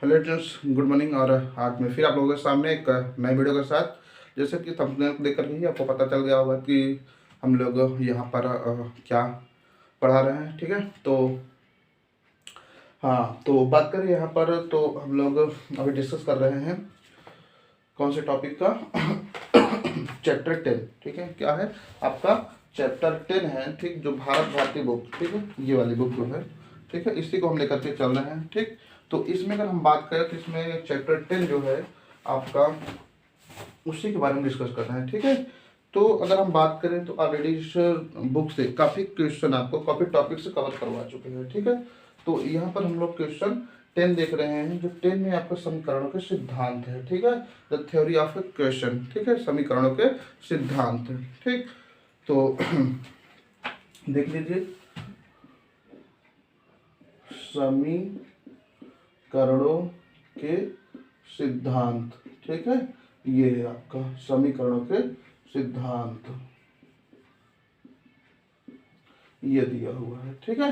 Hello friends, good morning. और आज मैं फिर आप लोगों के सामने एक नए वीडियो के साथ, जैसे कि थंबनेल को देख कर ही आपको पता चल गया होगा कि हम लोग यहाँ पर क्या पढ़ा रहे हैं। ठीक है, तो हाँ, तो बात करें यहाँ पर, तो हम लोग अभी डिस्कस कर रहे हैं कौन से टॉपिक का चैप्टर 10। ठीक है, क्या है आपका चैप्टर 10 है। ठीक, जो भारत भारती बुक, ठीक है, ये वाली बुक जो है, ठीक है, इसी को हम लेकर के चल रहे हैं। ठीक, तो इसमें अगर हम बात करें तो इसमें चैप्टर 10 जो है आपका, उसी के बारे में डिस्कस कर रहे हैं। ठीक है, तो अगर हम बात करें तो ऑलरेडी इस बुक से काफ़ी क्वेश्चन आपको काफ़ी टॉपिक से कवर करवा चुके हैं। ठीक है, तो यहाँ पर हम लोग क्वेश्चन 10 देख रहे हैं, जो 10 में आपका समीकरणों के सिद्धांत है। ठीक है, the theory of A question. ठीक है, समीकरणों के सिद्धांत। ठीक, तो देख लीजिए, समीकरणों के सिद्धांत। ठीक है, ये है आपका समीकरणों के सिद्धांत, ये दिया हुआ है। ठीक है,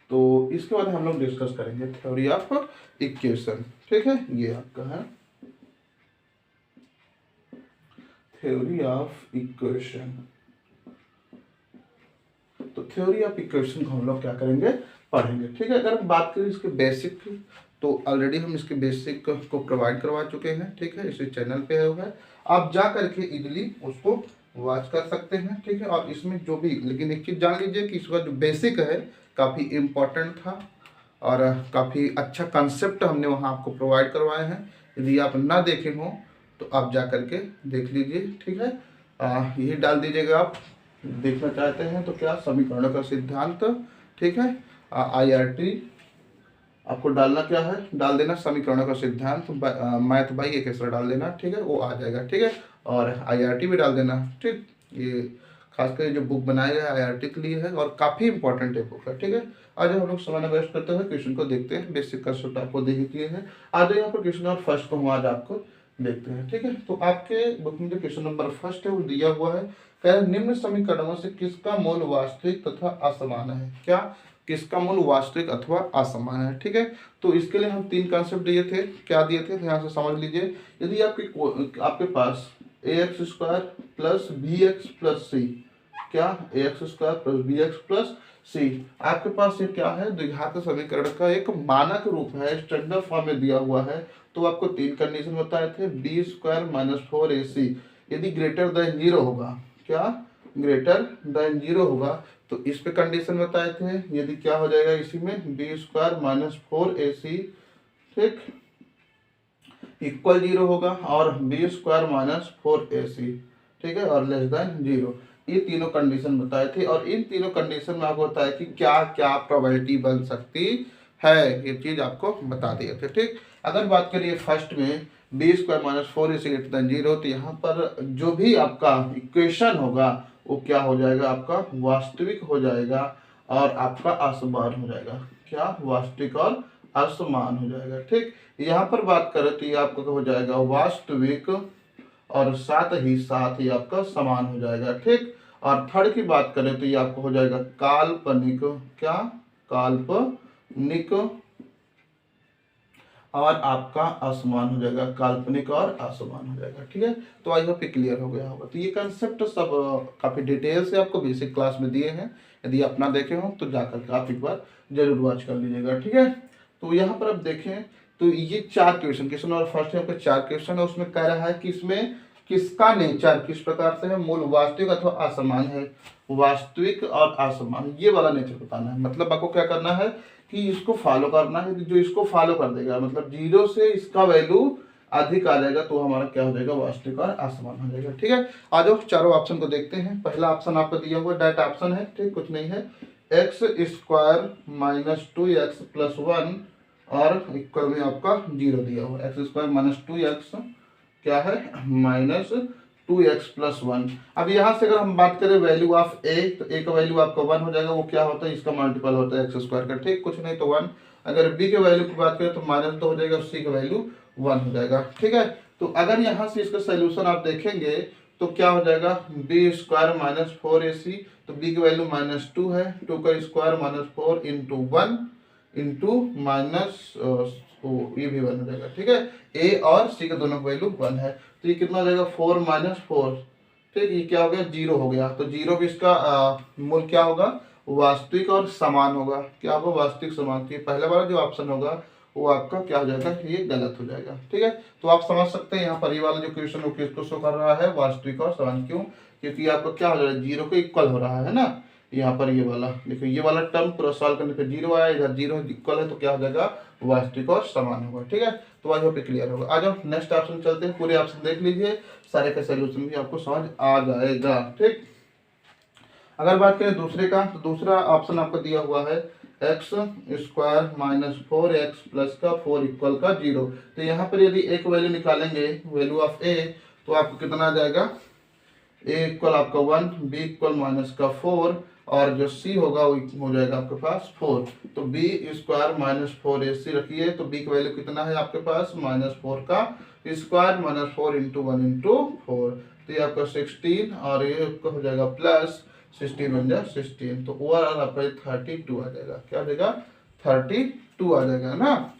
तो इसके बाद हम लोग डिस्कस करेंगे थ्योरी ऑफ इक्वेशन। ठीक है, ये आपका है थ्योरी ऑफ इक्वेशन। तो थ्योरी ऑफ इक्वेशन को हम लोग क्या करेंगे, पढ़ेंगे। ठीक है, अगर हम बात करें इसके बेसिक की, तो ऑलरेडी हम इसके बेसिक को प्रोवाइड करवा चुके हैं। ठीक है, इसी चैनल पे है, हुआ है, आप जा करके इजीली उसको वॉच कर सकते हैं। ठीक है, और इसमें जो भी, लेकिन एक चीज़ जान लीजिए कि इसका जो बेसिक है काफ़ी इम्पोर्टेंट था और काफ़ी अच्छा कंसेप्ट हमने वहाँ आपको प्रोवाइड करवाए हैं। यदि आप ना देखे हों तो आप जा करके देख लीजिए। ठीक है, यही डाल दीजिएगा आप देखना चाहते हैं तो, क्या समीकरणों का सिद्धांत। ठीक है, IRT आपको डालना क्या है, डाल देना समीकरणों का सिद्धांत मैथ बाई एक ऐसा डाल देना। ठीक है, वो आ जाएगा। ठीक है, और IRT भी डाल देना। ठीक, ये खासकर जो बुक बनाया गया है IRT के लिए है और काफ़ी इंपॉर्टेंट है बुक है। ठीक है, आज हम लोग समय वेस्ट करते हुए क्वेश्चन को देखते हैं। बेसिक कंसेप्ट आपको दे ही दिए हैं। आज यहाँ पर क्वेश्चन नंबर फर्स्ट को हम आज आपको देखते हैं। ठीक है, तो आपके बुक में जो क्वेश्चन नंबर फर्स्ट है वो दिया हुआ है, कह रहे निम्न समीकरणों से किसका मूल वास्तविक तथा असमान है। क्या, किसका मूल वास्तविक अथवा असमान है। ठीक है, तो इसके लिए हम तीन कॉन्सेप्ट दिए थे। क्या दिए थे, तो यहाँ से समझ लीजिए। यदि आपके पास ax² plus bx plus c, क्या ax² plus bx plus c, आपके पास ये क्या है, द्विघात समीकरण का एक मानक रूप है, स्टैंडर्ड फॉर्म में दिया हुआ है। तो आपको तीन कंडीशन बताए थे, b² माइनस 4ac यदि ग्रेटर देन 0 होगा, क्या ग्रेटर देन 0 होगा, तो इस पे कंडीशन बताए थे। यदि क्या हो जाएगा इसी में, b² माइनस 4ac, ठीक, इक्वल 0 होगा, और b² माइनस 4ac, ठीक है, और लेस देन 0। ये तीनों कंडीशन बताए थे, और इन तीनों कंडीशन में आपको बताया कि क्या क्या प्रोबेबिलिटी बन सकती है, ये चीज आपको बता दिए थे। ठीक, अगर बात करिए फर्स्ट में b² minus 4ac greater than 0, तो यहाँ पर जो भी आपका इक्वेशन होगा वो क्या हो जाएगा, आपका वास्तविक हो जाएगा और आपका असमान हो जाएगा। क्या, वास्तविक और असमान हो जाएगा। ठीक, यहाँ पर बात करें तो ये आपका हो जाएगा वास्तविक और साथ ही आपका समान हो जाएगा। ठीक, और थर्ड की बात करें तो ये आपको हो जाएगा काल्पनिक, क्या काल्पनिक और आपका असमान हो जाएगा, काल्पनिक और असमान हो जाएगा। ठीक है, तो आई होप क्लियर हो गया होगा। तो ये कंसेप्ट सब काफी डिटेल से आपको बेसिक क्लास में दिए हैं। यदि आप ना देखे हो तो जाकर आप एक बार जरूर वॉच कर लीजिएगा। ठीक है, तो यहाँ पर आप देखें तो ये चार क्वेश्चन और फर्स्ट यहाँ पे चार क्वेश्चन है, उसमें कह रहा है कि इसमें किसका नेचर किस प्रकार से है, मूल वास्तविक अथवा असमान है। वास्तविक और असमान, ये वाला नेचर बताना है। मतलब आपको क्या करना है कि इसको फॉलो करना है, जो इसको फॉलो कर देगा, मतलब 0 से इसका वैल्यू अधिक आ जाएगा तो हमारा क्या हो जाएगा, वास्तविक और असमान हो जाएगा। ठीक है, आज हम चारों ऑप्शन को देखते हैं। पहला ऑप्शन आपको दिया हुआ डायरेक्ट ऑप्शन है, ठीक, कुछ नहीं है, x² माइनस 2x प्लस 1 और इक्वल में आपका 0 दिया हुआ है। x² माइनस 2x क्या है, माइनस 2x प्लस 1। अब यहाँ से अगर हम बात करें वैल्यू ऑफ a, तो a का वैल्यू आपका 1 हो जाएगा, वो क्या होता है, इसका मल्टीपल होता है x² का। ठीक, कुछ नहीं तो 1। अगर b के वैल्यू की बात करें तो माइनस 2 हो जाएगा, c का वैल्यू 1 हो जाएगा। ठीक है, तो अगर यहाँ से इसका सोल्यूशन आप देखेंगे तो क्या हो जाएगा, b² माइनस 4ac, तो b की वैल्यू माइनस 2 है, 2 का square minus 4 into 1 into minus ये भी 1 हो जाएगा, ठीक है। ए और सी का दोनों वैल्यू 1 है, तो ये कितना हो जाएगा 4 माइनस 4, ठीक। ये क्या हो गया 0 हो गया, तो 0 भी इसका मूल क्या होगा वास्तविक और समान होगा, क्या होगा वास्तविक समान। तो ये पहले वाला जो ऑप्शन होगा वो आपका क्या हो जाएगा ये गलत हो जाएगा, ठीक है। तो आप समझ सकते हैं यहाँ पर ये वाला जो क्वेश्चन वो किसको शो कर रहा है वास्तविक और समान, क्यों, क्योंकि आपका क्या हो जाएगा 0 के इक्वल हो रहा है ना। यहाँ पर ये वाला देखो, ये वाला टर्म पूरा सॉल्व करने पे 0 आया, इधर 0 इक्वल है तो क्या हो जाएगा वास्तविक और समान होगा, ठीक है। तो आज पे क्लियर होगा। आ जाओ नेक्स्ट ऑप्शन चलते हैं, पूरे ऑप्शन देख लीजिए, सारे का सोल्यूशन भी आपको समझ आ जाएगा, ठीक। अगर बात करें दूसरे का, तो दूसरा ऑप्शन आपको दिया हुआ है X square minus 4x plus का 4 इक्वल का 0। तो यहाँ पर यदि एक वैल्यू निकालेंगे वैल्यू ऑफ ए, तो आपको कितना आ जाएगा ए इक्वल आपका 1, बी इक्वल माइनस का 4, और जो सी होगा वो हो जाएगा आपके पास 4। तो बी स्क्वायर माइनस 4ac रखिए, तो बी का वैल्यू कितना है आपके पास माइनस 4 का स्क्वायर माइनस 4 इंटू 1 इंटू 4, तो ये आपका 16, और ये आपका हो जाएगा प्लस 16 बन जाए 16, तो ओवरऑल आपका 32 आ जाएगा, क्या आ जाएगा 32 आ जाएगा ना।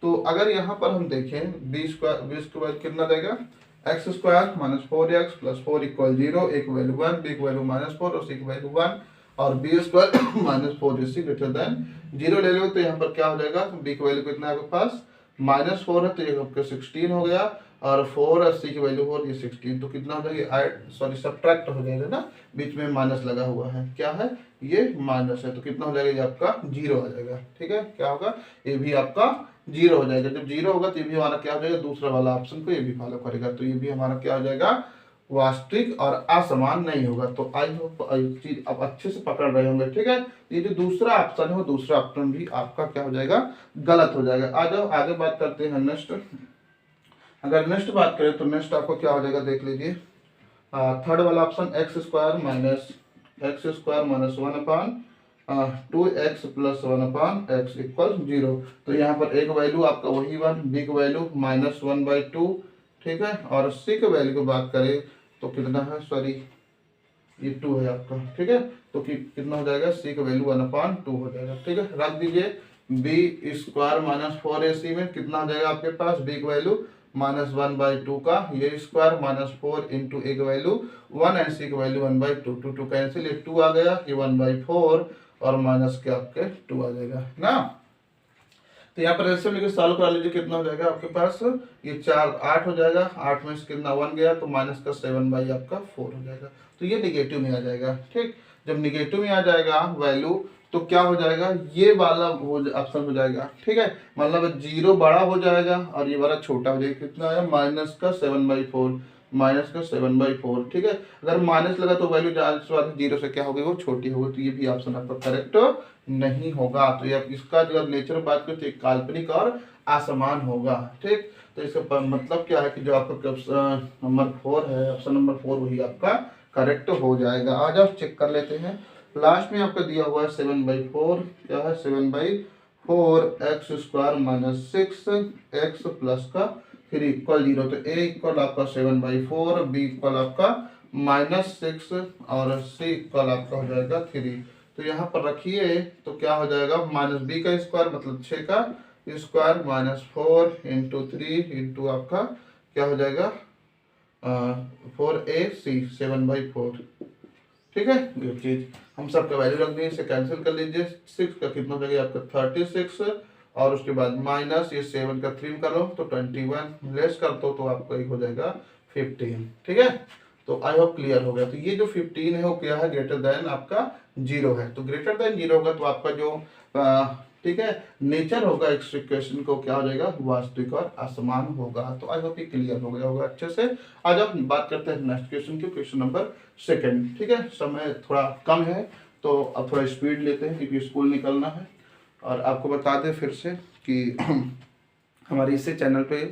तो अगर यहाँ पर हम देखें बी स्क्वायर कितना देगा X square minus 4x plus 4 equal 0, एक वैल्यू 1, बी की वैल्यू माइनस 4 और सी की वैल्यू 1, और B square minus 4ac greater than 0 ले लो, तो यहाँ पर क्या हो जाएगा बी की वैल्यू कितना है आपके पास माइनस 4 है, तो ये आपका 16 हो गया, और 4 और सी की वैल्यू 4 ये 16, तो कितना हो जाएगा सॉरी सब्ट्रैक्ट हो जाएगा ना, बीच में माइनस लगा हुआ है, क्या है ये माइनस है, तो कितना हो जाएगा ये आपका 0 आ जाएगा, ठीक है। क्या होगा ये भी आपका 0 हो जाएगा, जब 0 होगा तो ये भी हमारा क्या हो जाएगा दूसरा वाला ऑप्शन को ये भी फॉलो करेगा, तो ये भी हमारा क्या हो जाएगा वास्तविक और असमान नहीं होगा। तो आई होप चीज आप अच्छे से पकड़ रहे होंगे, ठीक है। ये जो दूसरा ऑप्शन है वो दूसरा ऑप्शन भी आपका क्या हो जाएगा गलत हो जाएगा। आ जाओ आगे बात करते हैं नेक्स्ट। अगर नेक्स्ट बात करें तो नेक्स्ट आपको क्या हो जाएगा देख लीजिए, थर्ड वाला ऑप्शन एक्स स्क्वायर माइनस 1 अपान 2x प्लस 1 अपान एक्स इक्वल 0। तो यहाँ पर एक वैल्यू आपका वही 1, बी का वैल्यू माइनस 1/2, ठीक है, और सी के वैल्यू की बात करें तो कितना है सॉरी ये 2 है आपका, ठीक है, तो कितना हो जाएगा सी का वैल्यू 1/2 हो जाएगा, ठीक है। रख दीजिए बी स्क्वायर माइनस 4ac में कितना हो जाएगा आपके पास बी का वैल्यू माइनस 1/2 का ये स्क्वायर माइनस 4 इंटू ए का वैल्यू 1 एंड सी का वैल्यू 1/2, 2 कैंसिल, ये 2 आ गया, ये 1/4 और माइनस के आपके 2 आ जाएगा ना। तो यहाँ पर ऐसे लेके सॉल्व करा लीजिए, कितना हो जाएगा आपके पास ये 4 8 हो जाएगा, 8 में से कितना 1 गया तो माइनस का 7 आपका 4 हो जाएगा, तो ये निगेटिव में आ जाएगा, ठीक। जब निगेटिव में आ जाएगा वैल्यू तो क्या हो जाएगा ये वाला वो ऑप्शन हो जाएगा, ठीक है, मतलब 0 बड़ा हो जाएगा और ये वाला छोटा हो जाएगा, कितना आया माइनस का 7/4, ठीक है। अगर माइनस लगा तो वैल्यू 0 से क्या होगी वो छोटी होगी, तो ये भी ऑप्शन आपका करेक्ट नहीं होगा। तो ये इसका जब नेचर बात करें तो काल्पनिक और असमान होगा, ठीक। तो इसका मतलब क्या है कि जो आपका नंबर 4 है ऑप्शन नंबर 4 वही आपका करेक्ट हो जाएगा। आज आप चेक कर लेते हैं, लास्ट में आपका दिया हुआ है 7/4, क्या है 7/4 x square minus 6x plus का 3 इक्वल 0। तो ए इक्वल आपका 7/4, बी इक्वल आपका माइनस 6 और सी इक्वल आपका हो जाएगा 3। तो यहाँ पर रखिए तो क्या हो जाएगा माइनस बी का स्क्वायर मतलब 6 का स्क्वायर माइनस 4 इंटू 3 इंटू आपका क्या हो जाएगा 4ac 7/4, ठीक है। ये चीज हम सब का वैल्यू रख दिए, इसे कैंसिल कर लीजिए, 6 का कितना हो जाएगा आपका 36 और उसके बाद माइनस ये 7 का 3 करो तो 21 लेस कर दो तो आपका एक हो जाएगा 15, ठीक है। तो आई होप क्लियर हो गया। तो ये जो 15 है वो क्या है ग्रेटर देन आपका 0 है, तो ग्रेटर देन 0 होगा तो आपका जो ठीक है नेचर होगा इस इक्वेशन को क्या हो जाएगा वास्तविक और असमान होगा। तो आई होप ये क्लियर हो गया होगा अच्छे से। आज आप बात करते हैं नेक्स्ट क्वेश्चन की, क्वेश्चन नंबर 2, ठीक है। समय थोड़ा कम है तो अब थोड़ा स्पीड लेते हैं क्योंकि स्कूल निकलना है। और आपको बता दें फिर से कि हमारे इसी चैनल पे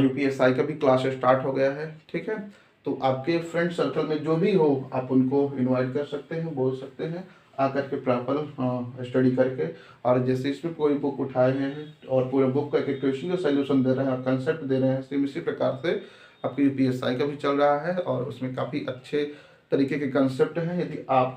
यूपीएसआई का भी क्लास स्टार्ट हो गया है, ठीक है। तो आपके फ्रेंड सर्कल में जो भी हो आप उनको इनवाइट कर सकते हैं, बोल सकते हैं आकर के प्रॉपर स्टडी करके। और जैसे इसमें कोई बुक उठाए हैं और पूरे बुक का एक क्वेश्चन का सोल्यूशन दे रहे हैं और कंसेप्ट दे रहे हैं, सेम इसी प्रकार से आपकी यूपीएसआई का भी चल रहा है और उसमें काफ़ी अच्छे तरीके के कंसेप्ट हैं। यदि आप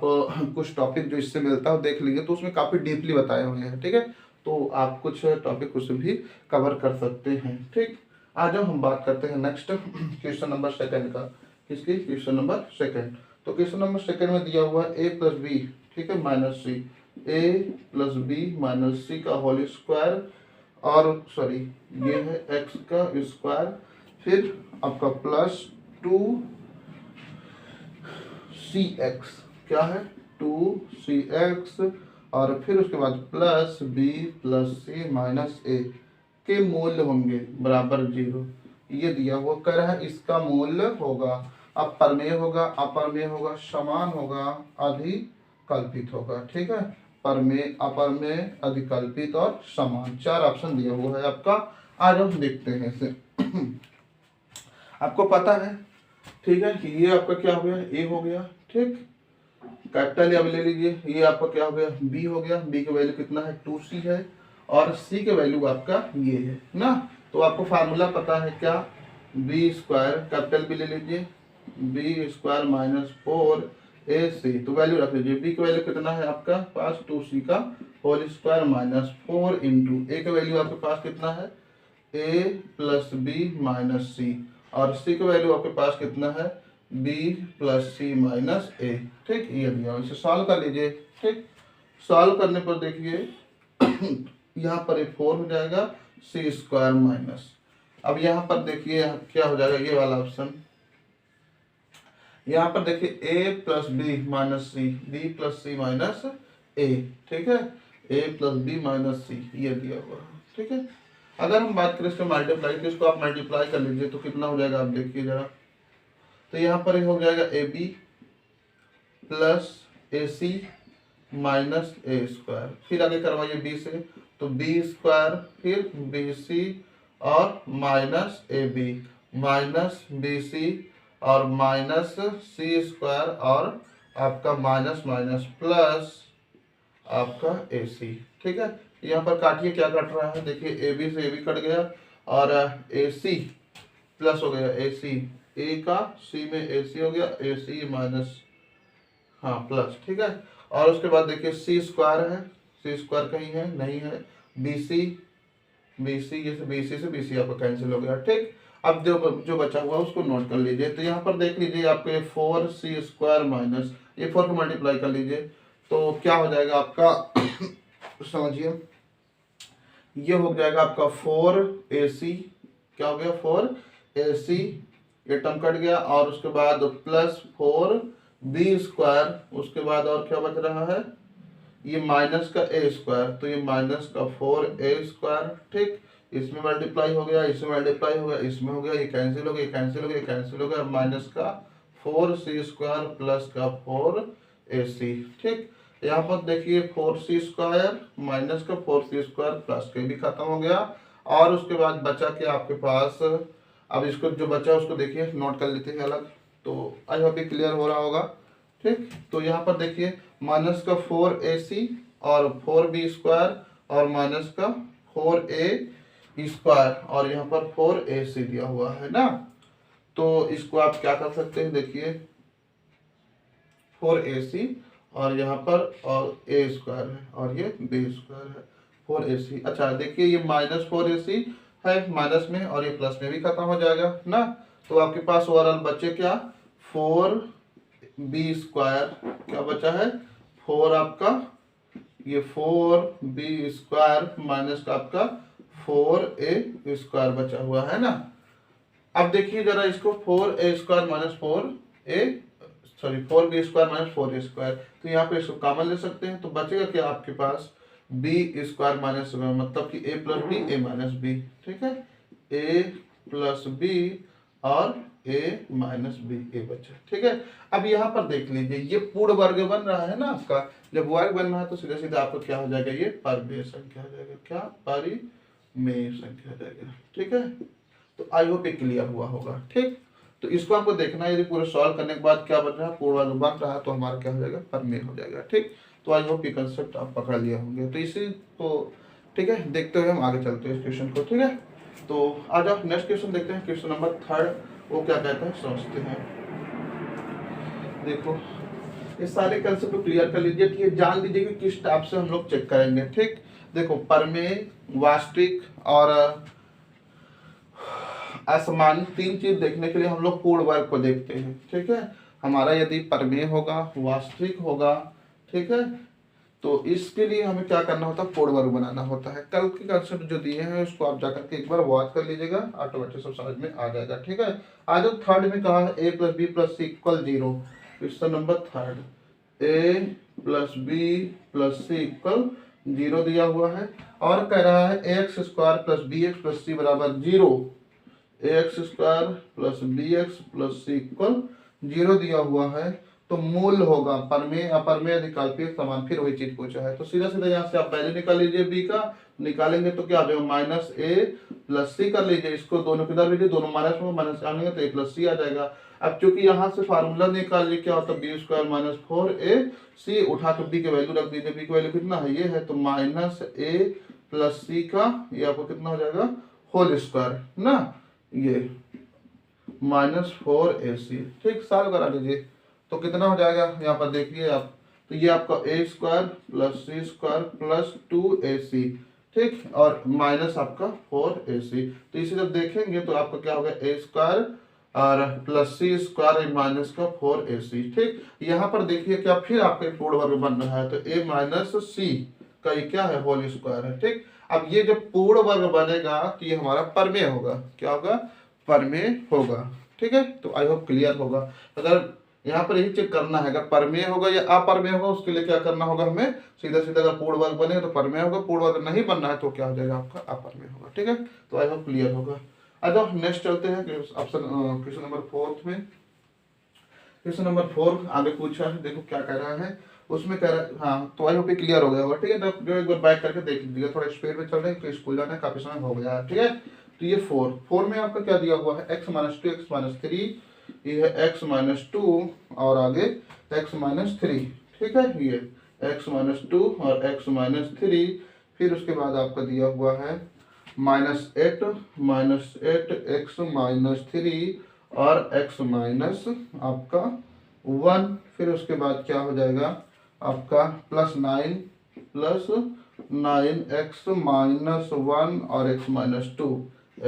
कुछ टॉपिक जो इससे मिलता हो देख लीजिए तो उसमें काफ़ी डीपली बताए हुए हैं, ठीक है। तो आप कुछ टॉपिक उसे भी कवर कर सकते हैं। ठीक, आज हम बात करते हैं नेक्स्ट क्वेश्चन नंबर सेकंड का। किसकी? Question number second. तो क्वेश्चन नंबर सेकंड में दिया हुआ है a प्लस बी, ठीक है, minus C, a plus B minus C का होल स्क्वायर, और सॉरी ये है x का स्क्वायर, फिर आपका प्लस 2cx, क्या है 2cx, और फिर उसके बाद plus B plus C minus ए के मूल्य होंगे बराबर 0। ये दिया हुआ कर है, इसका मूल्य होगा, अब प्रमेय होगा, अपरमेय होगा, समान होगा, अधिकल्पित होगा। ठीक है, प्रमेय, अपरमेय, अधिकल्पित और समान, 4 ऑप्शन दिया हुआ है आपका। आज हम देखते हैं इसे। आपको पता है, ठीक है, कि ये आपका क्या हो गया, ए हो गया, ठीक, कैपिटल अब ले लीजिए, ये आपका क्या हो गया, बी हो गया, बी का वैल्यू कितना है 2c है, और सी के वैल्यू आपका ये है ना। तो आपको फार्मूला पता है क्या, बी स्क्वायर, कैपिटल बी ले लीजिए, बी स्क्वायर माइनस 4ac, तो वैल्यू रख लीजिए, बी का वैल्यू कितना है आपका पास 2c का होल स्क्वायर माइनस 4 इंटू ए का वैल्यू आपके पास कितना है a प्लस बी माइनस सी, और सी का वैल्यू आपके पास कितना है b plus C minus A. ठीक, ये दिया, इसे सॉल्व कर लीजिए। ठीक, सॉल्व करने पर देखिए यहाँ पर ये 4 हो जाएगा, सी स्क्वायर माइनस, अब यहाँ पर देखिए क्या हो जाएगा, ये वाला ऑप्शन, यहाँ पर देखिए a plus B minus C, B plus C minus A, ठीक है, a plus B minus C, ये दिया हुआ है। ठीक है, अगर हम बात करें इसको मल्टीप्लाई, तो इसको आप मल्टीप्लाई कर लीजिए, तो कितना हो जाएगा आप देखिए जरा, तो यहाँ पर हो जाएगा a b plus a c minus a square, फिर आगे करवाइए बी से, तो बी स्क्वायर, फिर बी सी और minus a b minus b c और माइनस सी स्क्वायर, और आपका माइनस माइनस प्लस आपका ए सी। ठीक है, यहाँ पर काटिए, क्या कट रहा है देखिए, ए बी से ए बी कट गया, और ए सी प्लस हो गया ए सी, ए का सी में ए सी हो गया, ए सी माइनस, हाँ प्लस, ठीक है, और उसके बाद देखिए सी स्क्वायर है, सी स्क्वायर कहीं है नहीं है, बी सी, बी सी, ये बी सी से बी सी आपका कैंसिल हो गया। ठीक, अब जो बचा हुआ उसको नोट कर लीजिए, तो यहाँ पर देख लीजिए आपको ये 4c स्क्वायर माइनस ये 4 को मल्टीप्लाई कर लीजिए, तो क्या हो जाएगा आपका समझिए, ये हो जाएगा आपका 4ac, क्या हो गया 4ac, ये टर्म कट गया, और उसके बाद प्लस 4b स्क्वायर, उसके बाद और क्या बच रहा है, ये माइनस का ए स्क्वायर, तो ये माइनस का 4a स्क्वायर। ठीक, इसमें मल्टीप्लाई हो गया, इसमें मल्टीप्लाई हो गया, इसमें हो गया, ये कैंसिल हो गया, ये कैंसिल हो गया, ये कैंसिल हो गया, माइनस का 4c स्क्वायर प्लस का 4ac। ठीक, यहाँ पर देखिए 4c स्क्वायर माइनस का 4c स्क्वायर प्लस के भी खत्म हो गया, और उसके बाद बचा के आपके पास, अब इसको जो बचा उसको देखिए नोट कर लेते हैं अलग, तो आई होप क्लियर हो रहा होगा। ठीक, तो यहाँ पर देखिए माइनस का 4ac और 4b स्क्वायर और माइनस का 4a स्क्वायर, और यहाँ पर 4ac दिया हुआ है ना, तो इसको आप क्या कर सकते हैं देखिए 4ac और यहाँ पर और a स्क्वायर है, और ये b स्क्वायर है 4ac। अच्छा देखिए ये माइनस 4ac है माइनस में, और ये प्लस में भी खत्म हो जाएगा ना, तो आपके पास ओवरऑल बचे क्या 4b स्क्वायर, क्या बचा है 4 आपका, ये 4b स्क्वायर माइनस का आपका 4a स्क्वायर बचा हुआ है ना। अब देखिए जरा इसको 4a square minus 4b square minus 4a square, तो यहाँ पे इसको कॉमन ले सकते हैं, तो बचेगा क्या आपके पास b स्क्वायर माइनस, मतलब कि a plus b a minus b. ठीक है, a प्लस बी और a माइनस बी ए बचा। ठीक है, अब यहाँ पर देख लीजिए ये पूर्ण वर्ग बन रहा है ना आपका, जब वर्ग बन रहा है तो सीधे सीधे आपको क्या हो जाएगा, ये परिमेय संख्या हो जाएगा, क्या परिमेय संख्या हो जाएगा। ठीक है, तो आई होप ये क्लियर हुआ होगा। ठीक, तो इसको आपको देखना है, यदि पूरे सॉल्व करने के बाद क्या बन रहा है, पूर्ण वर्ग बन रहा है, तो हमारा क्या हो जाएगा परिमेय हो जाएगा। ठीक, तो आई होप ये कंसेप्ट आप पकड़ लिए होंगे, तो इसी को ठीक है देखते हुए हम आगे चलते हैं इस क्वेश्चन को। ठीक है, तो आज आप नेक्स्ट क्वेश्चन देखते हैं, क्वेश्चन नंबर 3, वो क्या कहता है समझते हैं। देखो ये सारे कंसेप्ट को क्लियर कर लीजिए, ठीक है, जान लीजिए कि किस टाइप से हम लोग चेक करेंगे। ठीक, देखो परमेय, वास्तविक और असमान, तीन चीज देखने के लिए हम लोग पूर्ण वर्ग को देखते हैं। ठीक है, हमारा यदि परमेय होगा, वास्तविक होगा, ठीक है, तो इसके लिए हमें क्या करना होता है, पूर्ण वर्ग बनाना होता है। कल के कंसेप्ट जो दिए हैं उसको आप जाकर के एक बार वॉच कर लीजिएगा, ऑटोमेटिक सब समझ में आ जाएगा। ठीक है, आज थर्ड में कहा है a plus B plus C equal 0। Question number third, a plus B plus C equal 0 दिया हुआ है और कह रहा है X square plus B X plus C बराबर 0। X square plus B X plus C equal 0 दिया हुआ है, तो मूल होगा परमेय, अपरमेय, अधिकल्पीय, समान। फिर वही चीज पूछा है, तो सीधा सीधा यहाँ से आप वैल्यू निकाल लीजिए बी का, निकालेंगे तो क्या आ जाएगा, माइनस ए प्लस सी कर लीजिए, इसको दोनों किधर लीजिए, दोनों माइनस में माइनस आनेंगे तो ए प्लस सी आ जाएगा। अब चूंकि यहाँ से फार्मूला निकालिए, क्या होता है, बी स्क्वायर माइनस 4ac, उठा के बी के वैल्यू रख दीजिए, बी की वैल्यू कितना है, ये है, तो माइनस ए प्लस सी का ये आपको कितना हो जाएगा, होल स्क्वायर ना, ये -4ac। ठीक, सॉल्व करा लीजिए तो कितना हो जाएगा, यहाँ पर देखिए आप, तो ये आपका a square plus c square plus 2ac, ठीक, और माइनस आपका 4ac। तो इसे जब देखेंगे तो आपका क्या होगा, a स्क्वायर और प्लस सी स्क्वायर माइनस का 4ac। ठीक, यहाँ पर देखिए क्या फिर आपका पूर्ण वर्ग बन रहा है, तो a माइनस सी का ये क्या है, होल स्क्वायर है। ठीक, अब ये जब पूर्ण वर्ग बनेगा तो ये हमारा परमेय होगा, क्या होगा, परमेय होगा। ठीक है, तो आई होप क्लियर होगा। अगर यहाँ पर यही चेक करना है, अगर परमेय होगा या अपर्मेय होगा, उसके लिए क्या करना होगा हमें, सीधा सीधा अगर पूर्ण वर्ग बने तो परमेय होगा, पूर्ण वर्ग नहीं बनना है तो क्या हो जाएगा आपका, अपर्मेय होगा। ठीक है, तो आई होप क्लियर होगा। अच्छा नेक्स्ट चलते हैं ऑप्शन क्वेश्चन नंबर 4 में। क्वेश्चन नंबर 4 आगे पूछा है, देखो क्या कह रहा है उसमें, कह रहा है, हाँ, तो आई होप क्लियर हो गया होगा। ठीक है, तो जो एक बार बैक करके देख लीजिएगा, थोड़ा स्पीड में चल रहे हैं तो स्कूल जाना है, काफी समय हो गया है। ठीक है, तो ये 4 में आपका क्या दिया हुआ है, x माइनस 2 x माइनस 3, ये है x माइनस 2 और आगे x माइनस 3। ठीक है, ये x माइनस 2 और x माइनस 3, फिर उसके बाद आपका दिया हुआ है -8 x माइनस 3 और x माइनस आपका 1, फिर उसके बाद क्या हो जाएगा आपका +9 x माइनस 1 और x माइनस 2,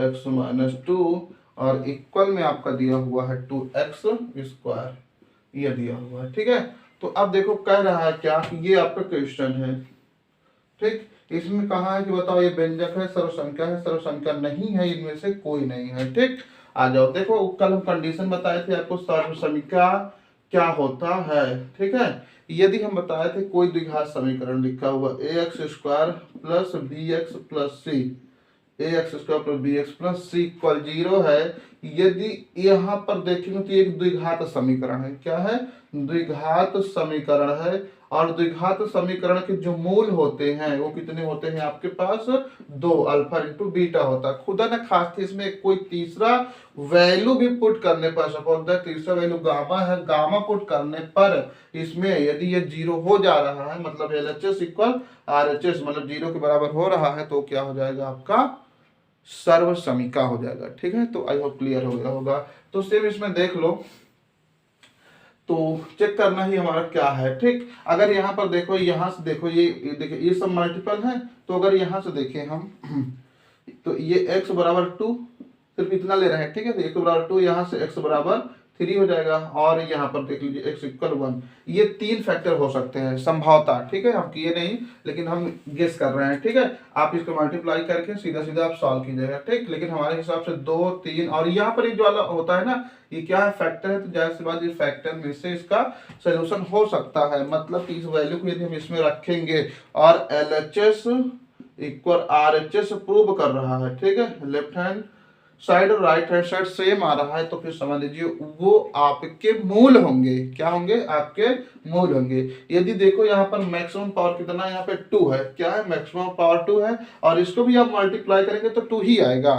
x माइनस 2 और इक्वल में आपका दिया हुआ है 2x स्क्वायर, ये दिया हुआ है। ठीक है, तो अब देखो कह रहा है क्या कि ये आपका क्वेश्चन है। ठीक, इसमें कहा है कि बताओ ये व्यंजक है, सर्वसंख्या है, सर्वसंख्या नहीं है, इनमें से कोई नहीं है। ठीक, आ जाओ, देखो कल हम कंडीशन बताए थे आपको, सर्वसंख्या क्या होता है। ठीक है, यदि हम बताए थे कोई द्विघात समीकरण लिखा हुआ ax square plus bx plus C, ax square plus bx plus C equal 0 है, यदि यहाँ पर देखेंगे तो एक द्विघात समीकरण है। क्या है, द्विघात समीकरण है, और द्विघात समीकरण के जो मूल होते हैं वो कितने होते हैं आपके पास, 2, अल्फा इंटू बीटा होता है। खुदा न खास इसमें कोई तीसरा वैल्यू भी पुट करने पर, सपोज दैट तीसरा वैल्यू गामा है, गामा पुट करने पर इसमें यदि ये 0 हो जा रहा है, मतलब LHS इक्वल RHS, मतलब 0 के बराबर हो रहा है, तो क्या हो जाएगा आपका सर्व समीका हो जाएगा। ठीक है, तो आई होप क्लियर हो गया होगा। तो सेम इसमें देख लो, तो चेक करना ही हमारा क्या है। ठीक, अगर यहाँ पर देखो, यहाँ से देखो, ये देखिए ये सब मल्टीपल है, तो अगर यहाँ से देखें हम तो ये x बराबर 2 सिर्फ इतना ले रहे हैं। ठीक है, तो x बराबर 2, यहाँ से x बराबर 3 हो जाएगा, और यहाँ पर देख लीजिए x इक्वल 1। ये 3 फैक्टर हो सकते हैं संभवतः। ठीक है, हम किए नहीं लेकिन हम गेस कर रहे हैं। ठीक है, आप इसको मल्टीप्लाई करके सीधा सीधा आप सॉल्व कीजिएगा। ठीक, लेकिन हमारे हिसाब से 2, 3 और यहाँ पर एक जो वाला होता है ना, ये क्या है, फैक्टर है, तो जाहिर सी बात, इस फैक्टर में से इसका सोल्यूशन हो सकता है। मतलब कि इस वैल्यू को यदि हम इसमें रखेंगे और LHS इक्वल RHS प्रूव कर रहा है, ठीक है, लेफ्ट हैंड साइड और राइट हैंड साइड सेम आ रहा है, तो फिर समझ लीजिए वो आपके मूल होंगे। क्या होंगे, आपके मूल होंगे। यदि देखो यहाँ पर मैक्सिमम पावर कितना, यहाँ पे 2 है, क्या है, मैक्सिमम पावर 2 है, और इसको भी आप मल्टीप्लाई करेंगे तो 2 ही आएगा।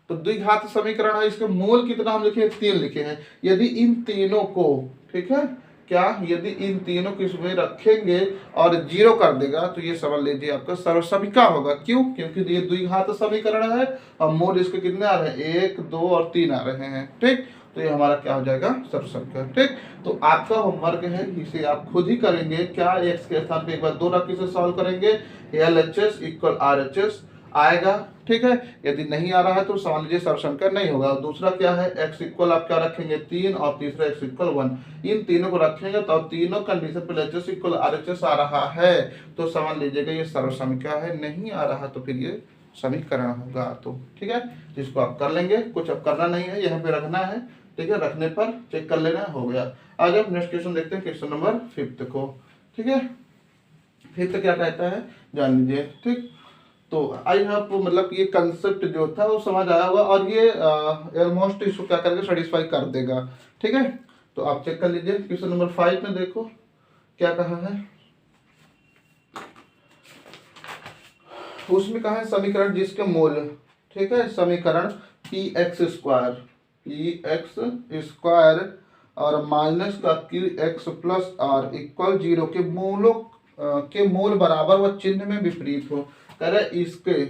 तो द्विघात समीकरण है, इसके मूल कितना हम लिखे, 3 लिखे हैं। यदि इन तीनों को, ठीक है, क्या, यदि इन तीनों को इसमें रखेंगे और 0 कर देगा, तो ये समझ लीजिए आपका सर्वसमीका होगा। क्यों, क्योंकि ये द्विघात समीकरण है और मूल इसके कितने आ रहे हैं, 1, 2 और 3 आ रहे हैं। ठीक, तो ये हमारा क्या हो जाएगा, सर्वसंख्या। ठीक, तो आपका होमवर्क है, इसे आप खुद ही करेंगे। क्या x के स्थान पे एक बार 2 रख के सॉल्व करेंगे, LHS इक्वल RHS आएगा। ठीक है, यदि नहीं आ रहा है तो समझ लीजिए सर्वसंख्या नहीं होगा। दूसरा क्या है, x इक्वल आप क्या रखेंगे 3 और तीसरा x इक्वल 1, इन तीनों को रखेंगे तो तीनों कंडीशन पे LHS इक्वल RHS आ रहा है तो समझ लीजिएगा ये सर्वसंख्या है। नहीं आ रहा तो फिर ये समीकरण होगा। तो ठीक है, जिसको आप कर लेंगे, कुछ अब करना नहीं है, यहाँ पे रखना है। ठीक है, रखने पर चेक कर लेना, हो गया। आज हम नेक्स्ट क्वेश्चन देखते हैं, क्वेश्चन नंबर 5 को। ठीक है, 5 क्या कहता है जान लीजिए। ठीक, तो आई होप मतलब ये कंसेप्ट जो था वो समझ आया होगा और ये ऑलमोस्ट इसको क्या करेगा, सेटिस्फाई कर देगा। ठीक है, तो आप चेक कर लीजिए। क्वेश्चन नंबर 5 में देखो क्या कहा है, उसमें कहा है समीकरण जिसके मूल, ठीक है, समीकरण px स्क्वायर और माइनस का qx प्लस आर इक्वल 0 के मूलों के मूल बराबर व चिन्ह में विपरीत हो। कह रहे इसके,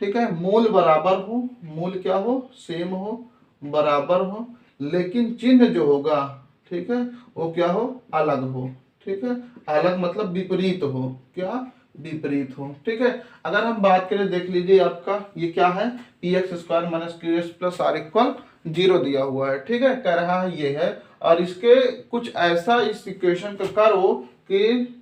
ठीक है, मूल बराबर हो, मूल क्या हो, सेम हो, बराबर हो, लेकिन चिन्ह जो होगा, ठीक है, वो क्या हो, अलग हो। ठीक है, अलग मतलब विपरीत हो, क्या, विपरीत हो। ठीक है, अगर हम बात करें, देख लीजिए आपका ये क्या है, px square minus qx plus r equal 0 दिया हुआ है। ठीक है, कह रहा है ये है, और इसके कुछ ऐसा इस इक्वेशन का करो कि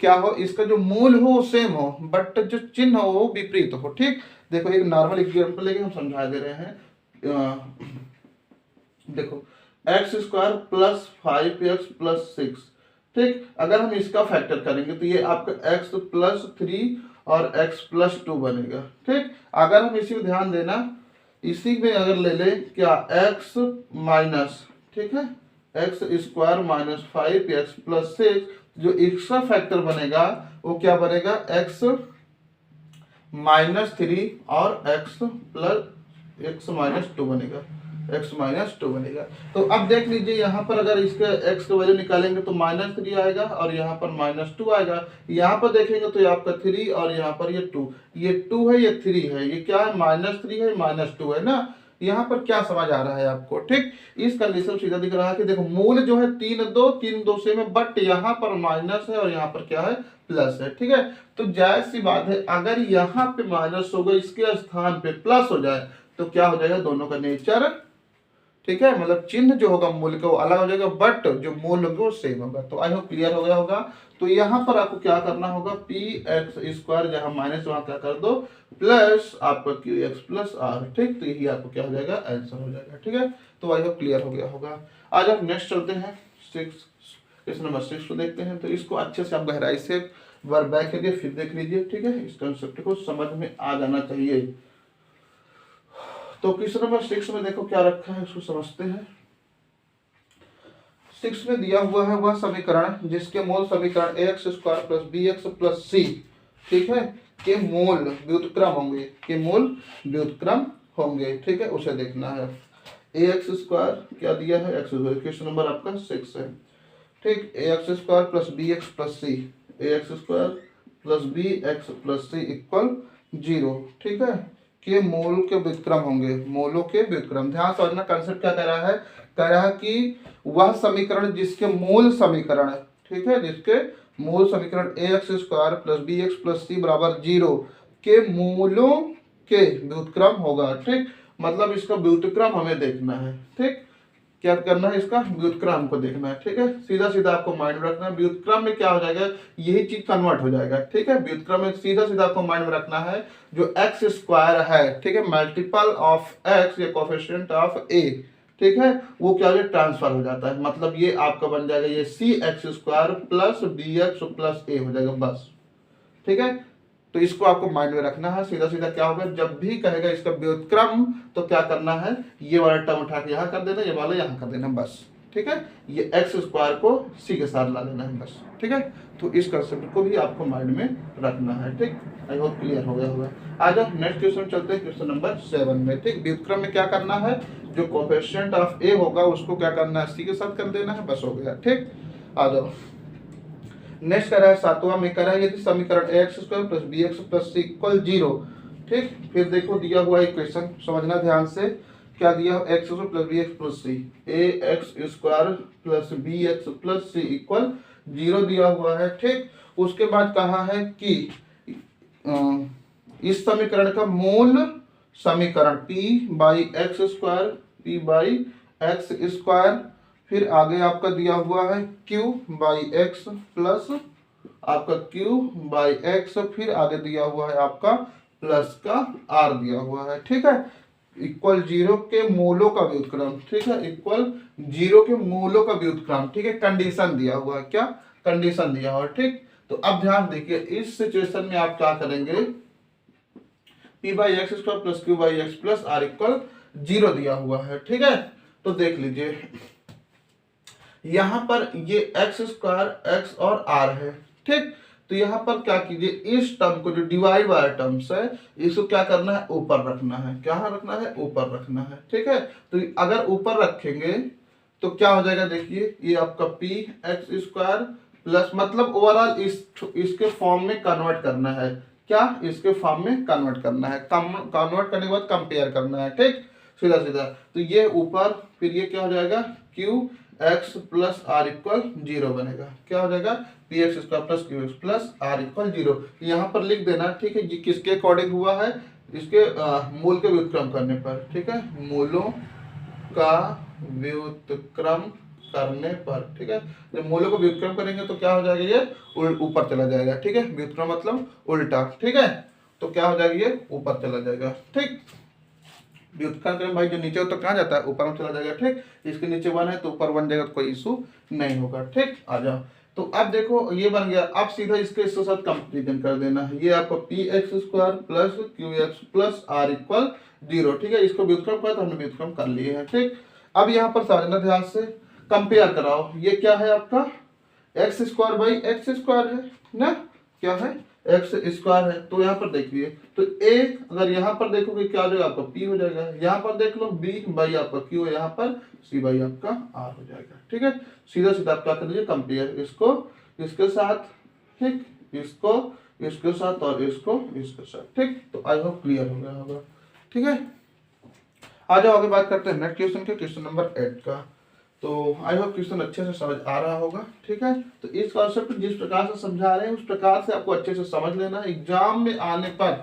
क्या हो, इसका जो मूल हो वो सेम हो बट जो चिन्ह हो वो विपरीत हो। ठीक, देखो एक नॉर्मल एग्जांपल लेके हम समझा दे रहे हैं। देखो x square plus 5x plus 6। ठीक, अगर हम इसका फैक्टर करेंगे तो ये आपका x प्लस 3 और x प्लस 2 बनेगा। ठीक, अगर हम इसी को ध्यान देना, इसी में अगर ले ले क्या x माइनस, ठीक है, X square minus 5x plus 6, जो एक्स्ट्रा फैक्टर बनेगा वो क्या बनेगा, x माइनस 3 और x प्लस x माइनस 2 बनेगा, x माइनस 2 बनेगा। तो अब देख लीजिए यहाँ पर अगर इसके x का वैल्यू निकालेंगे तो माइनस 3 आएगा और यहाँ पर माइनस 2 आएगा। यहाँ पर देखेंगे तो ये आपका 3 और यहाँ पर ये 2, ये 2 है, ये 3 है, ये क्या है, माइनस 3 है, माइनस 2 है ना। यहाँ पर क्या समझ आ रहा है आपको। ठीक, इस कंडीशन सीधा दिख रहा है कि देखो मूल जो है 3 2 से में, बट यहाँ पर माइनस है और यहाँ पर क्या है, प्लस है। ठीक है, तो जायज सी बात है, अगर यहाँ पे माइनस होगा इसके स्थान पे प्लस हो जाए तो क्या हो जाएगा, दोनों का नेचर, ठीक है, मतलब चिन्ह जो होगा मूल का वो अलग हो जाएगा बट जो मूल होगा वो सेम होगा। तो आई होप क्लियर हो गया होगा। तो यहाँ पर आपको क्या करना होगा, px स्क्वायर जहां माइनस वहां क्या कर दो प्लस आपका qx प्लस आर। ठीक, तो यही आपको क्या हो जाएगा, आंसर हो जाएगा। ठीक है, तो आई होप क्लियर हो गया होगा। आज आप नेक्स्ट चलते हैं, क्वेश्चन नंबर 6 को देखते हैं। तो इसको अच्छे से आप गहराई से बार बैक करके फिर देख लीजिए। ठीक है, इस कंसेप्ट को समझ में आ जाना चाहिए। तो क्वेश्चन नंबर 6 में देखो क्या रखा है, उसको समझते हैं। 6 में दिया हुआ है वह समीकरण जिसके मूल समीकरण ax square plus bx plus c, ठीक है, के मूल व्युत्क्रम होंगे, के मूल व्युत्क्रम होंगे। ठीक है, उसे देखना है। ax स्क्वायर क्या दिया है, x स्क्वायर, क्वेश्चन नंबर आपका 6 है। ठीक, ax square plus bx plus c, ax square plus bx plus c equal 0। ठीक है, के मूल के व्युत्क्रम होंगे, मूलों के व्युत्क्रम। ध्यान समझना कंसेप्ट क्या कह रहा है, कह रहा है कि वह समीकरण जिसके मूल समीकरण, ठीक है, जिसके मूल समीकरण ax square plus bx plus c बराबर 0 के मूलों के व्युत्क्रम होगा। ठीक, मतलब इसका व्युत्क्रम हमें देखना है। ठीक, क्या करना है, इसका व्युत्क्रम को देखना है। ठीक है, सीधा सीधा आपको माइंड में रखना है, व्युत्क्रम में क्या हो जाएगा, यही चीज कन्वर्ट हो जाएगा। ठीक है, व्युत्क्रम में सीधा सीधा आपको माइंड में रखना है जो एक्स स्क्वायर है, ठीक है, मल्टीपल ऑफ एक्स या कोफिशिएंट ऑफ ए, ठीक है, वो क्या हो जाए, ट्रांसफर हो जाता है। मतलब ये आपका बन जाएगा ये C X square plus B X plus A हो जाएगा बस। ठीक है, तो इसको आपको माइंड में रखना है। सीधा सीधा क्या होगा, जब भी कहेगा इसका व्युत्क्रम तो क्या करना है, ये वाला टर्म उठा के यहाँ कर देना, ये वाला यहाँ कर देना बस। ठीक है, ये एक्स स्क्वायर को सी के साथ ला लेना है बस। ठीक है, तो इस कंसेप्ट को भी आपको माइंड में रखना है। ठीक, आई होप क्लियर हो गया होगा। आज आप नेक्स्ट क्वेश्चन चलते हैं, क्वेश्चन नंबर 7 में। ठीक, व्युत्क्रम में क्या करना है, जो कोफिशिएंट ऑफ ए होगा उसको क्या करना है, सी के साथ कर देना है, बस हो गया। ठीक, आ जाओ नेक्स्ट कर रहा है 7वां में, कर रहा है यदि समीकरण ax square plus bx plus c equal 0। ठीक, फिर देखो दिया हुआ इक्वेशन, समझना ध्यान से, क्या दिया, X square plus B X plus C, A X square plus B X plus C equal 0 दिया हुआ है। ठीक, उसके बाद कहा है कि इस समीकरण का मूल समीकरण p by x square, p by x square, फिर आगे आपका दिया हुआ है q बाई एक्स प्लस आपका q बाई एक्स, फिर आगे दिया हुआ है आपका प्लस का r दिया हुआ है। ठीक है, इक्वल 0 के मूलों का व्युत्क्रम। ठीक है, इक्वल 0 के मूलों का व्युत्क्रम। ठीक है, कंडीशन दिया हुआ है, क्या कंडीशन दिया हुआ है। ठीक, तो अब ध्यान देखिए, इस सिचुएशन में आप क्या करेंगे, p by x square plus q by x plus r equal 0 दिया हुआ है। ठीक है, तो देख लीजिए यहां पर ये एक्स स्क्वायर एक्स और आर है। ठीक, तो यहां पर क्या कीजिए, इस टर्म को जो डिवाइड बाय टर्म्स है इसको क्या करना है, ऊपर रखना है। क्या रखना है, ऊपर रखना है। ठीक है, तो अगर ऊपर रखेंगे तो क्या हो जाएगा, देखिए ये आपका p एक्स स्क्वायर प्लस, मतलब ओवरऑल इसके फॉर्म में कन्वर्ट करना है। क्या, इसके फॉर्म में कन्वर्ट करना है, कन्वर्ट करने के बाद कंपेयर करना है। ठीक, सीधा सीधा, तो ये ऊपर, फिर ये क्या हो जाएगा, q x plus r equal 0 बनेगा। क्या हो जाएगा, p x square plus q x plus r equal 0। यहाँ पर लिख देना। ठीक है, ये किसके अकॉर्डिंग हुआ है, इसके मूल के व्युत्क्रम करने पर। ठीक है, मूलों का व्युत्क्रम करने पर। ठीक है, जब मूलों को व्युत्क्रम करेंगे तो क्या हो जाएगा, ये ऊपर चला जाएगा। ठीक है, व्युत्क्रम मतलब उल्टा। ठीक है, तो क्या हो जाएगा, ये ऊपर चला जाएगा। ठीक, व्युत्क्रम करें भाई, जो नीचे हो तो कहाँ जाता है, ऊपर में चला जाएगा। ठीक, इसके नीचे 1 है तो ऊपर 1 जाएगा, तो कोई इशू नहीं होगा। ठीक, आ जाओ, तो अब देखो ये बन गया। अब सीधा इसके साथ कंपेरिजन कर देना है। ये आपको p x square plus q x plus r equal 0। ठीक है, इसको व्युत्क्रम किया तो हमने व्युत्क्रम कर लिए हैं। ठीक, अब यहाँ पर समझना ध्यान से, कंपेयर कराओ। ये क्या है आपका, x square by x square है ना, क्या है, एक्स स्क्वायर है। तो यहाँ पर देखिए, तो ए अगर यहाँ पर देखोगे क्या हो जाएगा, आपका पी हो जाएगा। यहाँ पर देख लो बी बाई आपका क्यू है, यहाँ पर सी बाई आपका आर हो जाएगा। ठीक है, सीधा सीधा आप क्या कर दीजिए, कंपेयर इसको इसके साथ, ठीक, इसको इसके साथ और इसको इसके साथ। ठीक, तो आई होप क्लियर हो गया होगा। ठीक है, आ जाओ आगे बात करते हैं नेक्स्ट क्वेश्चन के, क्वेश्चन नंबर 8 का। तो आई होप क्वेश्चन अच्छे से समझ आ रहा होगा। ठीक है, तो इस कॉन्सेप्ट जिस प्रकार से समझा रहे हैं उस प्रकार से आपको अच्छे से समझ लेना है एग्जाम में आने पर।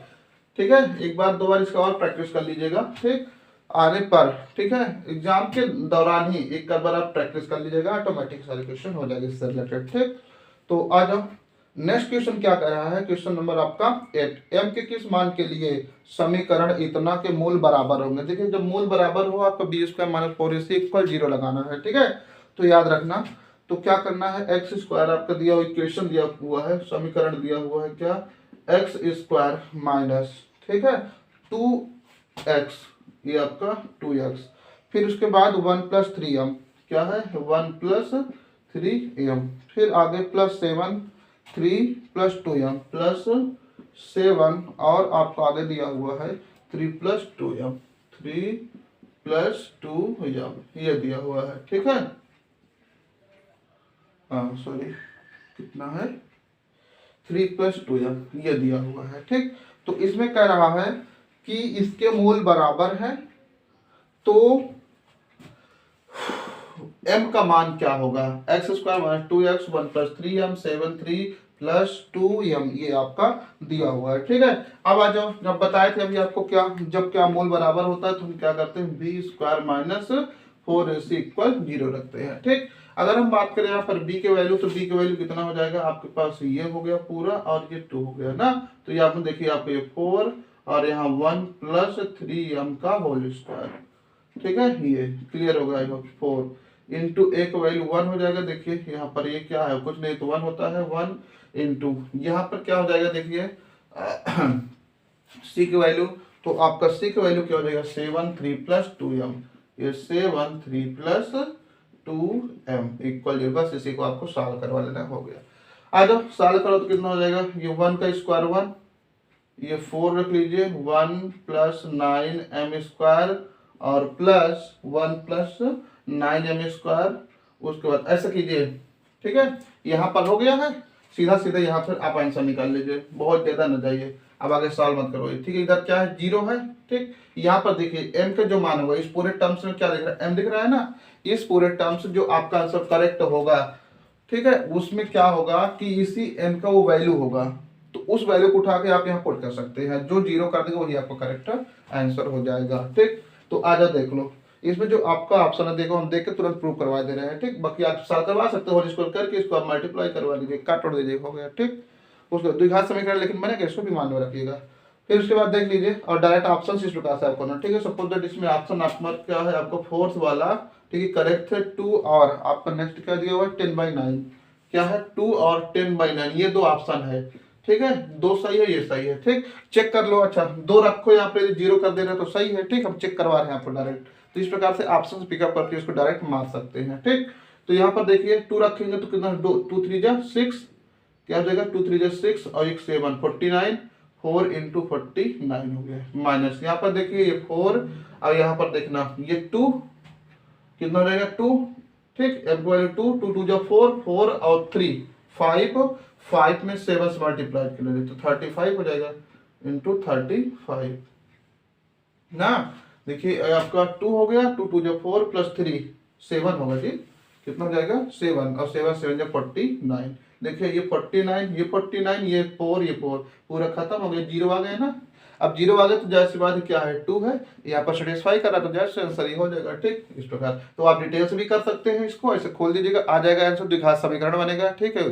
ठीक है, एक बार दो बार इसका और प्रैक्टिस कर लीजिएगा। ठीक, आने पर, ठीक है, एग्जाम के दौरान ही एक बार आप प्रैक्टिस कर लीजिएगा, ऑटोमेटिक सारे क्वेश्चन हो जाएंगे इससे रिलेटेड। ठीक, तो आ जाओ नेक्स्ट क्वेश्चन क्या कह रहा है, क्वेश्चन नंबर आपका 8, m के किस मान के लिए समीकरण इतना के मूल बराबर होंगे। देखिए जब मूल बराबर हो आपको B square minus 4ac equal 0 लगाना है। ठीक है, तो याद रखना, तो क्या करना है, एक्स स्क्वायर आपका दिया हुआ इक्वेशन दिया हुआ है, समीकरण दिया हुआ है क्या, एक्स स्क्वायर माइनस, ठीक है, 2x, ये आपका 2x, फिर उसके बाद 1 प्लस 3m, क्या है 1 प्लस 3m, फिर आगे प्लस 7 3 प्लस 2m प्लस 7, और आपको आगे दिया हुआ है 3 प्लस 2m, 3 प्लस 2m, ये दिया हुआ है। ठीक है, सॉरी कितना है, 3 प्लस 2m, ये दिया हुआ है। ठीक, तो इसमें कह रहा है कि इसके मूल बराबर है, तो m का मान क्या होगा, x square minus 2x 1 plus 3m 7 3 plus 2m, ये आपका दिया हुआ है। ठीक है, अब आ जाओ, जब बताए थे अभी आपको क्या, जब क्या मूल बराबर होता है तो हम क्या करते हैं, B square minus 4ac equal 0 रखते हैं। ठीक, अगर हम बात करें यहाँ पर b के वैल्यू, तो b के वैल्यू कितना हो जाएगा, आपके पास ये हो गया पूरा और ये 2 हो गया ना, तो ये आपने देखिए आपको ये 4 और यहाँ 1 प्लस 3m का होल स्क्वायर। ठीक है, ये क्लियर होगा आई होप। 4 इंटू ए का वैल्यू 1 हो जाएगा, देखिए यहाँ पर ये क्या है, कुछ नहीं तो 1 होता है, 1 इंटू यहाँ पर क्या हो जाएगा, देखिए सी की वैल्यू, तो आपका सी की वैल्यू क्या हो जाएगा, 7 3 प्लस 2m, ये 7 3 प्लस 2m इक्वल 0, बस इसी को आपको सॉल्व करवा लेना, हो गया। आ जाओ सॉल्व करो तो कितना हो जाएगा, ये 1 का स्क्वायर 1, ये 4 रख लीजिए, 1 प्लस 9m स्क्वायर और प्लस 1 प्लस 9m स्क्वायर, उसके बाद ऐसा कीजिए। ठीक है, यहाँ पर हो गया है, सीधा सीधा यहाँ पर आप आंसर निकाल लीजिए, बहुत ज्यादा न जाइए, अब आगे सवाल मत करो। ठीक है, इधर क्या है, 0 है। ठीक, यहाँ पर देखिए m का जो मान होगा इस पूरे टर्म्स में क्या दिख रहा है, m दिख रहा है ना, इस पूरे टर्म्स जो आपका आंसर करेक्ट होगा, ठीक है, उसमें क्या होगा कि इसी m का वो वैल्यू होगा, तो उस वैल्यू को उठा के आप यहाँ पुट कर सकते हैं, जो 0 कर देगा वही आपका करेक्ट आंसर हो जाएगा। ठीक, तो आजा देख लो, इसमें जो आपका ऑप्शन है देखो, हम देख के तुरंत प्रूव करवा दे रहे हैं। ठीक, बाकी आप सॉल्व करवा सकते हो, स्क्वायर करके इसको आप मल्टीप्लाई करवा दीजिए, काट उड़ दीजिए, हो गया। ठीक, उसको द्विघात समीकरण लेकिन बनेगा, इसको भी मान में रखिएगा। फिर उसके बाद देख लीजिए, और डायरेक्ट ऑप्शन इस प्रकार से आपको ना, ठीक है, सपोज दैट इसमें ऑप्शन आपका क्या है, आपका फोर्थ वाला, ठीक है, करेक्ट है 2, और आपका नेक्स्ट क्या दिया हुआ है 10/9, क्या है 2 और 10/9, ये दो ऑप्शन है। ठीक है, दो सही है, ये सही है। ठीक, चेक कर लो। अच्छा, दो रखो यहाँ पे, 0 कर दे रहे तो सही है। ठीक, हम चेक करवा रहे हैं यहाँ पर डायरेक्ट, तो इस प्रकार से ऑप्शन पिकअप करके इसको डायरेक्ट मार सकते हैं। ठीक, तो यहाँ पर देखिए 2 रखेंगे तो कितना, 2 3 जा 6, क्या हो जाएगा, 2 3 जा 6 और 1 7, 49, 4 इंटू 49 हो गया, माइनस यहाँ पर देखिए ये 4, और यहाँ पर देखना ये 2, कितना हो जाएगा 2। ठीक, m को वैल्यू 2, 2 2 जा 4, 4 और 3 5, 5 में 7 से मल्टीप्लाई कर लीजिए तो 35 हो जाएगा, इंटू 35 ना। देखिए आपका 2 हो गया, 2 2 जा 4 प्लस 3 7 होगा जी, कितना हो जाएगा 7, और 7 7 जा 49। देखिए ये 49, ये 49, ये 4, ये 4, पूरा खत्म हो गया, 0 आ गया ना। अब 0 आ गया तो जाहिर सी बात है क्या है 2 है, यहाँ पर सेटिस्फाई कर रहा है तो जाहिर से आंसर ही हो जाएगा। ठीक, इस प्रकार तो आप डिटेल से भी कर सकते हैं, इसको ऐसे खोल दीजिएगा, आ जाएगा आंसर, द्विघात समीकरण बनेगा। ठीक है,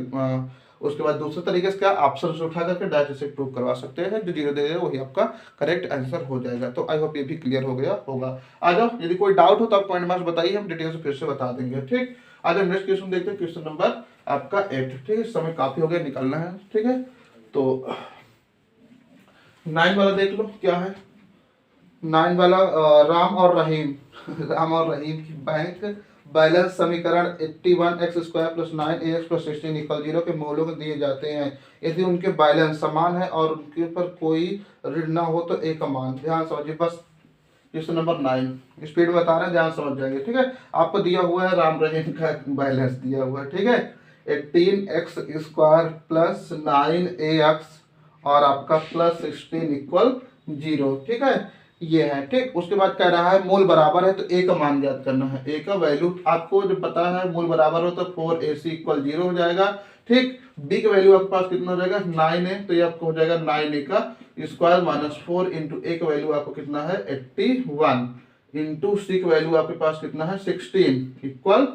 उसके बाद दूसरे तरीके से क्या ऑप्शन से उठा करके डायरेक्ट से प्रूव करवा सकते हैं, जो 0 दे दे वही आपका करेक्ट आंसर हो जाएगा। तो आई होप ये भी क्लियर हो गया होगा। आ जाओ, यदि कोई डाउट हो तो आप पॉइंट मार्क्स बताइए, हम डिटेल से फिर से बता देंगे। ठीक, आ जाओ नेक्स्ट क्वेश्चन देखते हैं, क्वेश्चन नंबर आपका 8। ठीक है, समय काफी हो गया, निकलना है। ठीक है, तो 9 वाला देख लो क्या है। 9 वाला राम और रहीम राम और रहीम की बैंक बैलेंस समीकरण 81x² + 9ax + 16 = 0 के मूल्यों को दिए जाते हैं। यदि उनके बैलेंस समान है और उनके ऊपर कोई ऋण ना हो तो a का मान। ध्यान समझिए, बस क्वेश्चन नंबर 9 स्पीड में बता रहे हैं, ध्यान समझ जाएंगे। ठीक है, आपको दिया हुआ है राम रहीम का बैलेंस दिया हुआ है। ठीक है, 18x² + 9ax और आपका +16 = 0। ठीक है, ये है। ठीक, उसके बाद कह रहा है मूल बराबर है तो a का मान ज्ञात करना है। a का वैल्यू आपको जब पता है मूल बराबर हो तो 4ac = 0 हो जाएगा। ठीक, b का वैल्यू आपके पास कितना हो जाएगा 9 है, तो ये आपको हो जाएगा 9a का स्क्वायर माइनस 4 इंटू a का वैल्यू आपको कितना है 81 इंटू c का वैल्यू आपके पास कितना है 16 =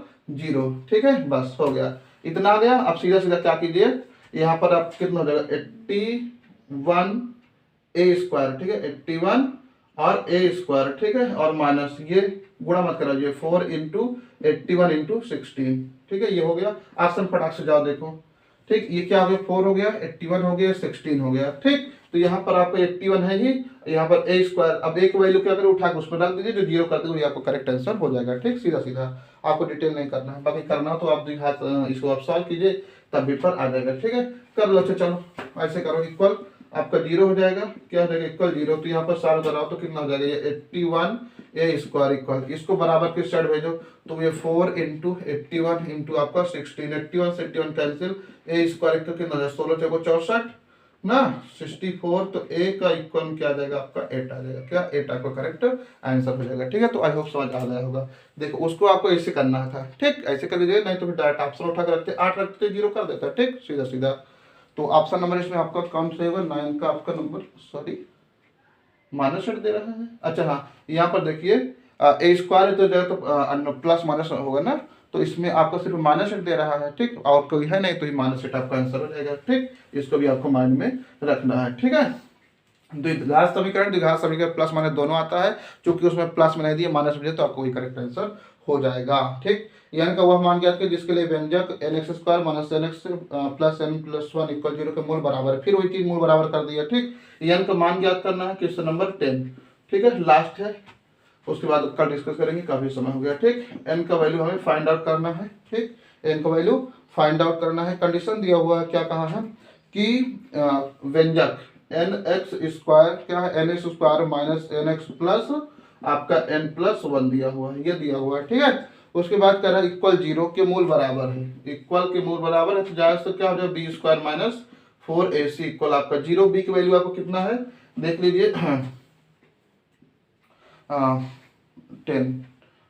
0। ठीक है, बस हो गया, इतना आ गया। आप सीधा सीधा क्या कीजिए, यहाँ पर आप कितना हो जाएगा 81a²। ठीक है, 81 और a²। ठीक है, और माइनस ये गुणा मत कराइए 4 इंटू 81 इंटू 16। ठीक है, ये हो गया। ऑप्शन फटाक से जाओ देखो। ठीक, ये क्या हो गया 4 हो गया, 81 हो गया, 16 हो गया। ठीक, तो यहाँ पर आपको 81 है ही, यहाँ पर a²। अब एक वैल्यू क्या करें, उठा के उसमें डाल दीजिए, जो 0 कर देगा आपको करेक्ट आंसर हो जाएगा। ठीक, सीधा सीधा, आपको डिटेल नहीं करना है, बाकी करना तो आप इसको आप सॉल्व कीजिए तब भी पर आ जाएगा। ठीक है, कर लो। अच्छा चलो ऐसे करो, इक्वल आपका 0 हो जाएगा, क्या हो जाएगा इक्वल 0, तो यहाँ पर सारा कराओ तो कितना हो जाएगा ये 81a² इक्वल, इसको बराबर किस साइड भेजो तो ये 4 इंटू 81 इंटू आपका 16, 81 से 81 कैंसिल, a² कितना हो जाएगा 16 चौको 64 ना 64, तो a का इक्वल क्या आ जाएगा आपका 8 आ जाएगा। क्या 8 आपका करेक्ट आंसर हो जाएगा। ठीक है, तो आई होप समझ आ गया होगा। देखो उसको आपको ऐसे करना था। ठीक, ऐसे कर लीजिए, नहीं तो फिर डायरेक्ट ऑप्शन उठा कर रखते 8 रखते 0 कर देता। ठीक, सीधा सीधा। तो ऑप्शन नंबर इसमें आपका कौन सा होगा 9 का आपका नंबर, सॉरी -8 दे रहा है। अच्छा हाँ, यहाँ पर देखिए a² तो जाए तो प्लस माइनस होगा ना, तो इसमें आपको सिर्फ -8 दे रहा है। ठीक, और कोई है नहीं तो ये -8 आपका आंसर हो जाएगा। ठीक, इसको भी आपको माइंड में रखना है। ठीक है, द्विघात समीकरण प्लस माइनस दोनों आता है, क्योंकि उसमें प्लस में नहीं दिया माइनस में तो आपको वही करेक्ट आंसर हो जाएगा। ठीक, n का वह मान ज्ञात करें जिसके लिए व्यंजक nx² - nx + n + 1 = 0 के मूल बराबर है। फिर वही चीज मूल बराबर कर दिया। ठीक, n का मान ज्ञात करना है, क्वेश्चन नंबर 10। ठीक है, लास्ट है, उसके बाद कल डिस्कस करेंगे, काफी समय हो गया। ठीक, n का वैल्यू हमें फाइंड आउट करना है। ठीक, n का वैल्यू फाइंड आउट करना है। कंडीशन दिया हुआ है, क्या कहा है कि व्यंजक nx² क्या है nx² - nx प्लस आपका n + 1 दिया हुआ है, ये दिया हुआ है। ठीक है, उसके बाद कह रहा है इक्वल 0 के मूल बराबर है, इक्वल के मूल बराबर है, तो जाए तो क्या हो जाएगा B square minus 4ac equal आपका 0। बी की वैल्यू आपको कितना है देख लीजिए 10।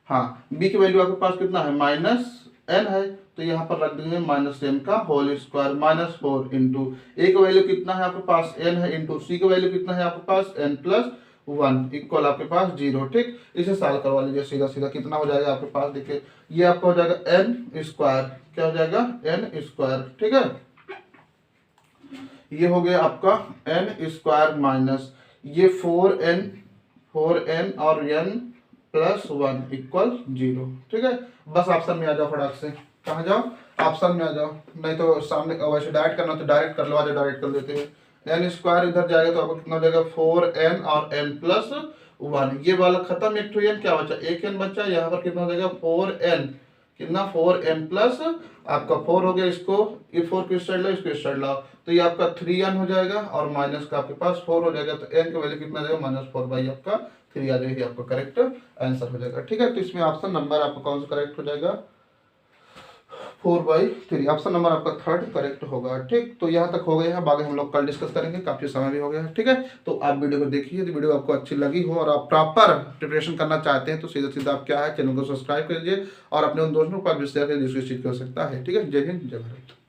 हाँ बी की वैल्यू आपके पास कितना है -n है, तो यहाँ पर रख देंगे -n का होल स्क्वायर -4 इंटू ए का वैल्यू कितना है आपके पास n है, इंटू सी का वैल्यू कितना है आपके पास n+1 इक्वल आपके पास 0। ठीक, इसे सॉल्व करवा लीजिए सीधा सीधा, कितना हो जाएगा आपके पास देखिए ये आपका हो जाएगा n स्क्वायर, क्या हो जाएगा n स्क्वायर। ठीक है, ये हो गया आपका n स्क्वायर माइनस ये 4n और n+1 इक्वल 0। ठीक है, बस ऑप्शन में आ जाओ फटाक से, कहाँ जाओ ऑप्शन में आ जाओ, नहीं तो सामने वैसे डायरेक्ट करना तो डायरेक्ट कर लो, आज डायरेक्ट कर देते हैं। n स्क्वायर इधर जाएगा तो आपको कितना हो जाएगा 4n और n+1, ये वाला खत्म, एक n क्या बचा एक n बचा, यहाँ पर कितना हो जाएगा 4n, कितना 4n प्लस आपका 4 हो गया, इसको ये 4 को इस साइड लो, इसको इस साइड लाओ, तो ये आपका 3n हो जाएगा और माइनस का आपके पास 4 हो जाएगा, तो n की वैल्यू कितना आ जाएगा -4 बाई आपका 3 आ जाएगी, आपका करेक्ट आंसर हो जाएगा। ठीक है, तो इसमें ऑप्शन नंबर आपका कौन सा करेक्ट हो जाएगा 4/3, ऑप्शन नंबर आपका थर्ड करेक्ट होगा। ठीक, तो यहाँ तक हो गया है, बाकी हम लोग कल डिस्कस करेंगे, काफी समय भी हो गया है। ठीक है, तो आप वीडियो को देखिए, यदि वीडियो आपको अच्छी लगी हो और आप प्रॉपर प्रिपरेशन करना चाहते हैं तो सीधा सीधा आप क्या है चैनल को सब्सक्राइब कर लीजिए और अपने उन दोस्तों को आप शेयर करिए जिसको इस चीज़ की आवश्यकता है। ठीक है, जय हिंद जय भारत।